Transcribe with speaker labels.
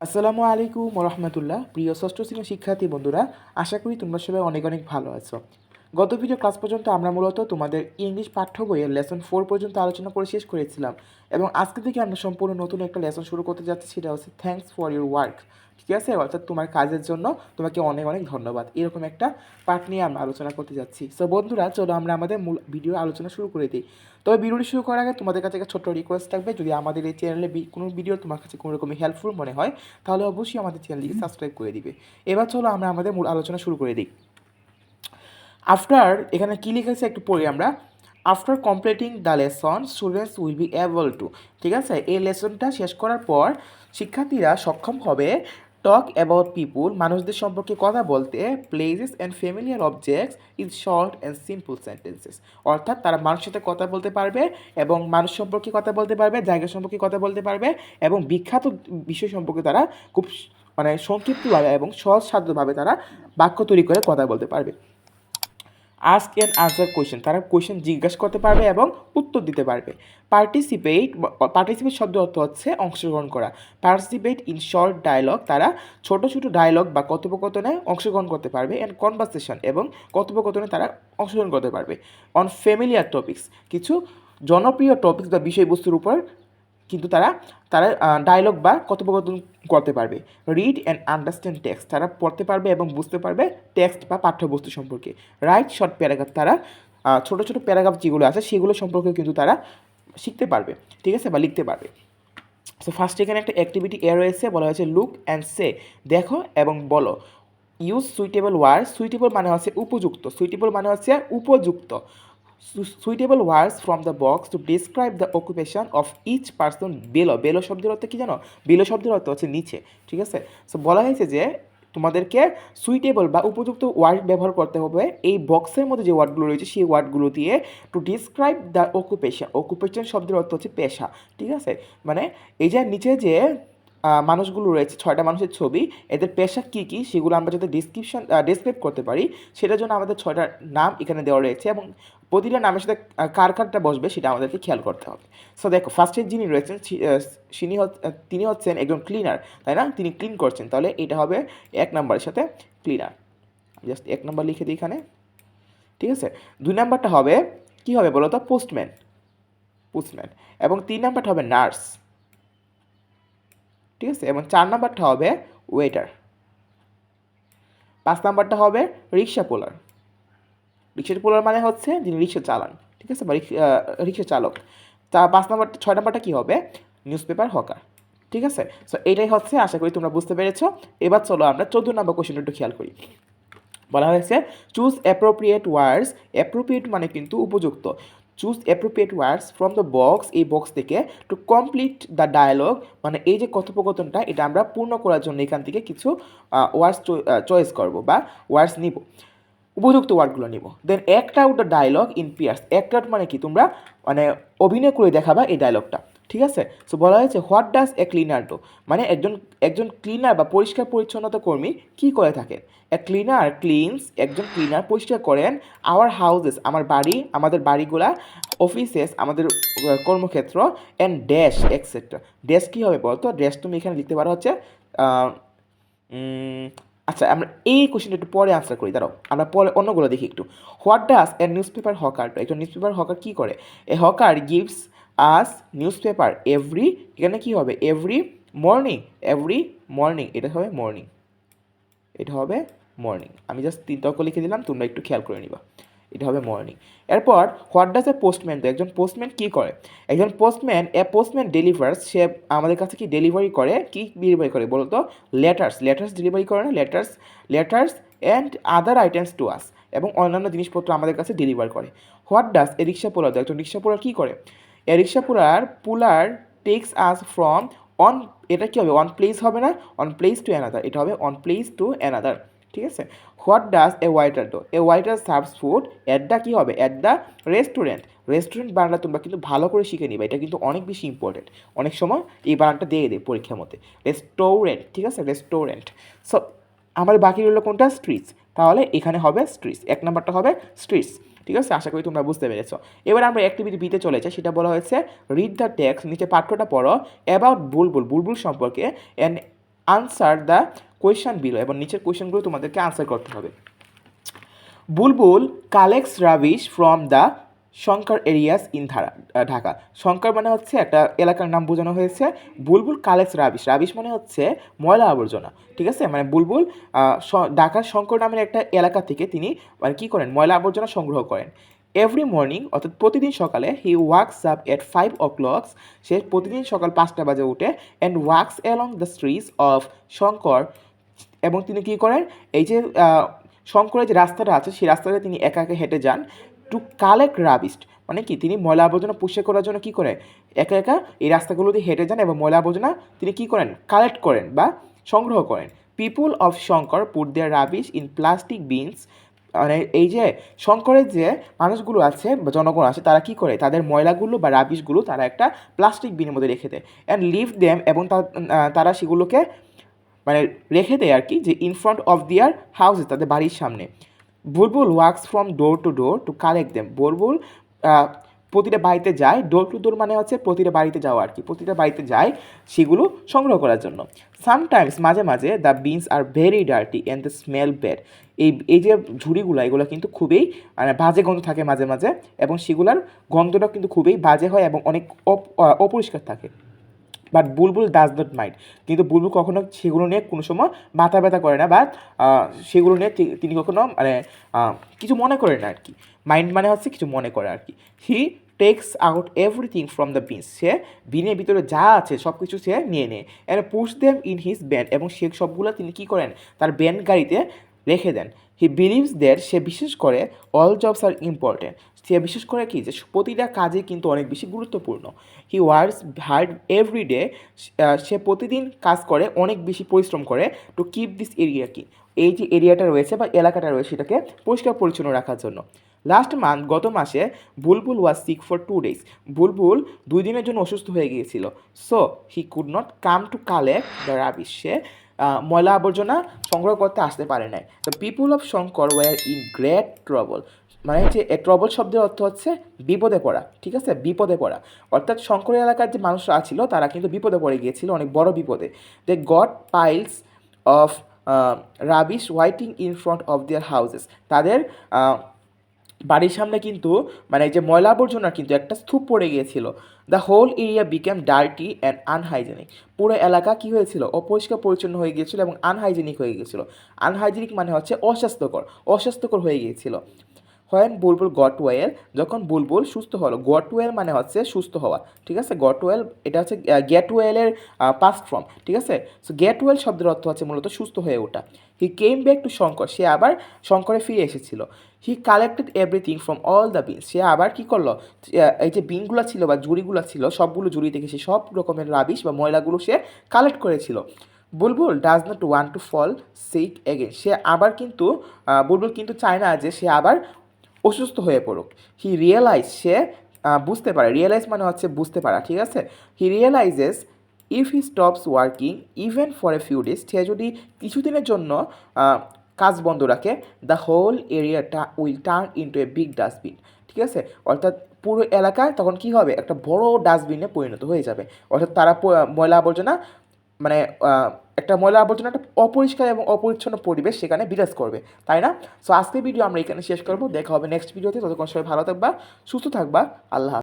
Speaker 1: আসসালামু আলাইকুম রহমতুল্লাহ। প্রিয় ষষ্ঠ শ্রেণীর শিক্ষার্থী বন্ধুরা, আশা করি তোমরা সবাই অনেক অনেক ভালো আছো। গত ভিডিও ক্লাস পর্যন্ত আমরা মূলত তোমাদের ইংলিশ পাঠ্য বইয়ের লেসন 4 পর্যন্ত আলোচনা করে শেষ করেছিলাম, এবং আজকে থেকে আমরা সম্পূর্ণ নতুন একটা লেসন শুরু করতে যাচ্ছি। সেটা হচ্ছে থ্যাঙ্কস ফর ইউর ওয়ার্ক। ঠিক আছে, অর্থাৎ তোমার কাজের জন্য তোমাকে অনেক অনেক ধন্যবাদ। এরকম একটা পাঠ নিয়ে আমরা আলোচনা করতে যাচ্ছি। সো বন্ধুরা, চলো আমরা আমাদের মূল ভিডিও আলোচনা শুরু করে দিই। তবে ভিডিওটি শুরু করার আগে তোমাদের কাছে একটা ছোট্ট রিকোয়েস্ট থাকবে, যদি আমাদের এই চ্যানেলে কোনো ভিডিও তোমার কাছে কোনো রকমের হেল্পফুল মনে হয় তাহলে অবশ্যই আমাদের চ্যানেলটিকে সাবস্ক্রাইব করে দিবে। এবার চলো আমরা আমাদের মূল আলোচনা শুরু করে দিই। আফটার, এখানে কী লিখেছে একটু পড়ি আমরা। After completing the lesson students will be able to, ঠিক আছে, এই লেসনটা শেষ করার পর শিক্ষার্থীরা সক্ষম হবে টক অ্যাবাউট পিপুল, মানুষদের সম্পর্কে কথা বলতে, places and familiar objects in short and simple sentences. অর্থাৎ তারা মানুষের সাথে কথা বলতে পারবে এবং মানুষ সম্পর্কে কথা বলতে পারবে, জায়গা সম্পর্কে কথা বলতে পারবে, এবং বিখ্যাত বিষয় সম্পর্কে তারা খুব সংক্ষিপ্তভাবে এবং সহজসাধ্যভাবে তারা বাক্য তৈরি করে কথা বলতে পারবে। আস্ক অ্যান্ড আনসার কোয়েশ্চেন, তারা কোয়েশ্চেন জিজ্ঞাসা করতে পারবে এবং উত্তর দিতে পারবে। পার্টিসিপেট, পার্টিসিপেট শব্দ অর্থ হচ্ছে অংশগ্রহণ করা। পার্টিসিপেট ইন শর্ট ডায়লগ, তারা ছোট ছোট ডায়লগ বা কথোপকথনে অংশগ্রহণ করতে পারবে। অ্যান্ড কনভারসেশন, এবং কথোপকথনে তারা অংশগ্রহণ করতে পারবে। অন ফ্যামিলিয়ার টপিক্স, কিছু জনপ্রিয় টপিক্স বা বিষয়বস্তুর উপর কিন্তু তারা তারা ডায়লগ বা কথোপকথন করতে পারবে। রিড অ্যান্ড আন্ডারস্ট্যান্ড টেক্সট, তারা পড়তে পারবে এবং বুঝতে পারবে টেক্সট বা পাঠ্যবস্তু সম্পর্কে। রাইট শর্ট প্যারাগ্রাফ, তারা ছোটো ছোটো প্যারাগ্রাফ যেগুলো আছে সেগুলো সম্পর্কে কিন্তু তারা শিখতে পারবে, ঠিক আছে, বা লিখতে পারবে। সো ফার্স্ট এখানে একটা অ্যাক্টিভিটি এ রয়েছে, বলা হয়েছে লুক অ্যান্ড সে, দেখো এবং বলো। ইউজ সুইটেবল ওয়ার্ড, সুইটেবল মানে হচ্ছে উপযুক্ত, সুইটেবল মানে হচ্ছে উপযুক্ত। Suitable words from the box to describe the occupation of each person below. Below শব্দের অর্থ কী জানো? বেলো শব্দের অর্থ হচ্ছে নিচে, ঠিক আছে। সো বলা হয়েছে যে তোমাদেরকে সুইটেবল বা উপযুক্ত ওয়ার্ড ব্যবহার করতে হবে এই বক্সের মধ্যে যে ওয়ার্ডগুলো রয়েছে সেই ওয়ার্ডগুলো দিয়ে, two describe the occupation. Occupation শব্দের অর্থ হচ্ছে পেশা, ঠিক আছে। মানে এই যে নিচে যে মানুষগুলো রয়েছে, 6টা মানুষের ছবি, এদের পেশা কী কী সেগুলো আমরা যাতে ডিসক্রাইব করতে পারি, সেটার জন্য আমাদের 6টার নাম এখানে দেওয়া রয়েছে, এবং প্রতিটা নামের সাথে কার কারটা বসবে সেটা আমাদেরকে খেয়াল করতে হবে। সো দেখো, ফার্স্টে যিনি রয়েছেন তিনি হচ্ছেন একজন ক্লিনার, তাই না? তিনি ক্লিন করছেন, তাহলে এটা হবে 1 নম্বরের সাথে ক্লিনার। জাস্ট 1 নম্বর লিখে দিই এখানে, ঠিক আছে। 2 নাম্বারটা হবে কী হবে বলো তো? Postman, postman. এবং 3 নাম্বারটা হবে নার্স, ঠিক আছে। এবং 4 নাম্বারটা হবে ওয়েটার। 5 নাম্বারটা হবে রিক্সা পোলার। রিক্সা পোলার মানে হচ্ছে যিনি রিক্সা চালান, ঠিক আছে, বা রিক্সা চালক। 6 নাম্বারটা কী হবে? নিউজ পেপার হকার, ঠিক আছে। সো এইটাই হচ্ছে, আশা করি তোমরা বুঝতে পেরেছো। এবার চলো আমরা 14 নম্বর কোশ্চেনটা একটু খেয়াল করি। বলা হয়েছে চুজ অ্যাপ্রোপ্রিয়েট ওয়ার্ডস। অ্যাপ্রোপ্রিয়েট মানে কিন্তু উপযুক্ত। Choose appropriate words from the box, এই বক্স থেকে, টু কমপ্লিট দ্য ডায়ালগ, মানে এই যে কথোপকথনটা এটা আমরা পূর্ণ করার জন্য এখান থেকে কিছু ওয়ার্ডস চয়েস করব বা ওয়ার্ডস নিব, উপযুক্ত ওয়ার্ডগুলো নিব। Then act out the dialogue in pairs. Act out মানে কি? তোমরা মানে অভিনয় করে দেখাবা এই ডায়লগটা, ঠিক আছে। সো বলা হয়েছে what does A cleaner do, মানে একজন ক্লিনার বা পরিষ্কার পরিচ্ছন্নতা কর্মী কী করে থাকেন। এ ক্লিনার ক্লিনস, একজন ক্লিনার পরিষ্কার করেন আওয়ার হাউসেস, আমার বাড়ি, আমাদের বাড়িগুলা, অফিসেস, আমাদের কর্মক্ষেত্র, অ্যান্ড ড্যাশ এক্সেট্রা। ড্যাশ কী হবে বলতো? ড্যাশ তুমি এখানে লিখতে পারো হচ্ছে আচ্ছা, আমরা এই কোশ্চেনটা একটু পরে আনসার করি, দাঁড়াও আমরা পরে অন্যগুলো দেখি একটু। What does a newspaper hawker, একজন নিউজ পেপার হকার কী করে? A hawker gives us newspaper every, এখানে কী হবে? এভরি মর্নিং, এভরি মর্নিং, এটা হবে মর্নিং, এটা হবে মর্নিং। আমি জাস্ট 3টা অঙ্ক লিখে দিলাম, তোমরা একটু খেয়াল করে নিবা। এটা হবে মর্নিং। এরপর what does A postman do, একজন পোস্টম্যান কী করে? একজন পোস্টম্যান, এ পোস্টম্যান ডেলিভার্স, সে আমাদের কাছে কি ডেলিভারি করে? কি ডেলিভারি করে বলো তো? লেটার্স, লেটার্স ডেলিভারি করে না? Letters, letters and other items to us, এবং অন্যান্য জিনিসপত্র আমাদের কাছে ডেলিভার করে। হোয়াট ডাজ এ রিক্সা পোলার, একজন রিক্সা পোলার কী করে? এ রিক্সা পুলার টেক্স আস ফ্রম অন, এটা কী হবে? অন প্লেস হবে না? অন প্লেস টু অ্যানাদার, এটা হবে অন প্লেস টু অ্যানাদার, ঠিক আছে। What does a waiter do, a waiter serves food at the, কী হবে? At the restaurant. রেস্টুরেন্ট বানানটা তোমরা কিন্তু ভালো করে শিখে নিবে, এটা কিন্তু অনেক বেশি ইম্পর্টেন্ট। অনেক সময় এই বানানটা দিয়ে দেয় পরীক্ষার মধ্যে, রেস্টুরেন্ট, ঠিক আছে, রেস্টুরেন্ট। সো আমাদের বাকি রইল কোনটা? স্ট্রিটস। তাহলে এখানে হবে স্ট্রিটস, 1 নম্বরটা হবে স্ট্রিটস, ঠিক আছে। আশা করি তোমরা বুঝতে পেরেছো। এবার আমরা অ্যাক্টিভিটি বিতে চলেছে, সেটা বলা হয়েছে রিড দ্য টেক্সট, নিচে পাঠ্যটা পড়ো, অ্যাবাউট বুলবুল, বুলবুল সম্পর্কে, and answer the question below, এবং নিচের কোয়েশ্চেনগুলো তোমাদেরকে আনসার করতে হবে। Bulbul collects rubbish from the শঙ্কর এরিয়াস ইন ঢাকা। শঙ্কর মানে হচ্ছে একটা এলাকার নাম বোঝানো হয়েছে। বুলবুল কালেক্টস রাবিশ, রাবিশ মানে হচ্ছে ময়লা আবর্জনা, ঠিক আছে। মানে বুলবুল ঢাকার শঙ্কর নামের একটা এলাকা থেকে তিনি মানে কী করেন, ময়লা আবর্জনা সংগ্রহ করেন। এভরি মর্নিং, অর্থাৎ প্রতিদিন সকালে, হি ওয়াকস আপ এট 5 o'clock, সে প্রতিদিন সকাল 5টা বাজে উঠে, and walks along the streets of Shankar, এবং তিনি কী করেন, এই যে শঙ্করের যে রাস্তাটা আছে সেই রাস্তাটা তিনি একা একা হেঁটে যান, টু কালেক্ট রাবিস্ট, মানে কি তিনি ময়লা আবর্জনা পরিষ্কার করার জন্য কী করে একা একা এই রাস্তাগুলো দিয়ে হেঁটে যান এবং ময়লা আবর্জনা তিনি কী করেন, কালেক্ট করেন বা সংগ্রহ করেন। People of Shankar put their rubbish in plastic bins, মানে এই যে শঙ্করের যে মানুষগুলো আছে বা জনগণ আছে তারা কী করে, তাদের ময়লাগুলো বা রাবিশগুলো তারা একটা প্লাস্টিক বিনের মধ্যে রেখে দেয়, অ্যান্ড লিভ দেম, এবং তারা সেগুলোকে মানে রেখে দেয় আর কি, যে in front of their houses, তাদের বাড়ির সামনে। Bulbul works from door to door to collect them, Bulbul প্রতিটা বাড়িতে যায়, ডোর টু ডোর মানে হচ্ছে প্রতিটা বাড়িতে যাওয়া আর কি, প্রতিটা বাড়িতে যায় সেগুলো সংগ্রহ করার জন্য। সামটাইমস, মাঝে মাঝে, the beans are very dirty and the smell bad, এই যে ঝুড়িগুলো এগুলো কিন্তু খুবই মানে বাজে গন্ধ থাকে মাঝে মাঝে, এবং সেগুলোর গন্ধটা কিন্তু খুবই বাজে হয় এবং অনেক অপরিষ্কার থাকে। But Bulbul does not mind, কিন্তু বুলবুল কখনো সেগুলো নিয়ে কোনো সময় মাথা ব্যথা করে না, বা সেগুলো নিয়ে তিনি কখনো মানে কিছু মনে করেন না আর কি। মাইন্ড মানে হচ্ছে কিছু মনে করে আর কি। He takes out everything from the bins, সে বিনের ভিতরে যা আছে সব কিছু সে নিয়ে নেয়, and push them in his band, এবং সে সবগুলো তিনি কী করেন, তার ব্যান্ড গাড়িতে রেখে দেন। হি বিলিভস দ্যাট, সে বিশেষ করে, অল জবস আর ইম্পর্টেন্ট, সে বিশেষ করে কি, যে প্রতিটা কাজে কিন্তু অনেক বেশি গুরুত্বপূর্ণ। He works hard every day, সে প্রতিদিন কাজ করে, অনেক বেশি পরিশ্রম করে, টু কিপ দিস এরিয়া, কি এই যে এরিয়াটা রয়েছে বা এলাকাটা রয়েছে সেটাকে পরিষ্কার পরিচ্ছন্ন রাখার জন্য। লাস্ট মান্থ, গত মাসে, Bulbul was sick for 2 days, Bulbul 2 দিনের জন্য অসুস্থ হয়ে গিয়েছিল। So he could not come to collect the rubbish, সে ময়লা আবর্জনা সংগ্রহ করতে আসতে পারে নাই। The people of Shankar were in great trouble, মানে যে ট্রাবল শব্দের অর্থ হচ্ছে বিপদে পড়া, ঠিক আছে, বিপদে পড়া, অর্থাৎ শঙ্কর এলাকার যে মানুষরা ছিল তারা কিন্তু বিপদে পড়ে গিয়েছিল, অনেক বড় বিপদে। They got piles of rubbish waiting in front of their houses, তাদের বাড়ির সামনে কিন্তু মানে যে ময়লা আবর্জনা কিন্তু একটা স্তূপ পড়ে গিয়েছিল। The whole area became dirty and unhygienic, পুরো এলাকা কী হয়েছিল, অপরিষ্কার পরিচ্ছন্ন হয়ে গিয়েছিল এবং আনহাইজেনিক হয়ে গিয়েছিল। আনহাইজেনিক মানে হচ্ছে অস্বাস্থ্যকর হয়ে গিয়েছিল। হোয়েন বুলবুল গট ওয়েল, যখন বুলবুল সুস্থ হলো, গট ওয়েল মানে হচ্ছে সুস্থ হওয়া, ঠিক আছে। গট ওয়েল এটা হচ্ছে গেট ওয়েলের পাস্ট ফর্ম, ঠিক আছে। সো গেট ওয়েল শব্দের অর্থ হচ্ছে মূলত সুস্থ হয়ে ওঠা। He came back to Shankar, সে আবার শঙ্করে ফিরে এসেছিল। He collected everything from all the bins, সে আবার কী করলো, এই যে বিনগুলো ছিল বা জুড়িগুলো ছিল সবগুলো জুড়ি থেকে সে সব রকমের রাবিশ বা ময়লাগুলো সে কালেক্ট করেছিল। Bulbul does not want to fall sick again, সে আবার কিন্তু বুলবুল কিন্তু চায় না যে সে আবার অসুস্থ হয়ে পড়ুক। হি রিয়েলাইজ, সে বুঝতে পারে, রিয়েলাইজ মানে হচ্ছে বুঝতে পারা, ঠিক আছে। He realizes if he stops working even for a few days, সে যদি কিছুদিনের জন্য কাজ বন্ধ রাখে, দ্য হোল এরিয়াটা will turn into a big dustbin, ঠিক আছে। অর্থাৎ পুরো এলাকায় তখন কী হবে, একটা বড় ডাস্টবিনে পরিণত হয়ে যাবে। অর্থাৎ তারা ময়লা আবর্জনা মানে একটা ময়লা আবর্জনা, একটা অপরিষ্কার এবং অপরিচ্ছন্ন পরিবেশ সেখানে বিরাজ করবে, তাই না? সো আজকের ভিডিও আমরা এখানে শেষ করবো, দেখা হবে নেক্সট ভিডিওতে। ততক্ষণ সবাই ভালো থাকবা, সুস্থ থাকবা, আল্লাহ।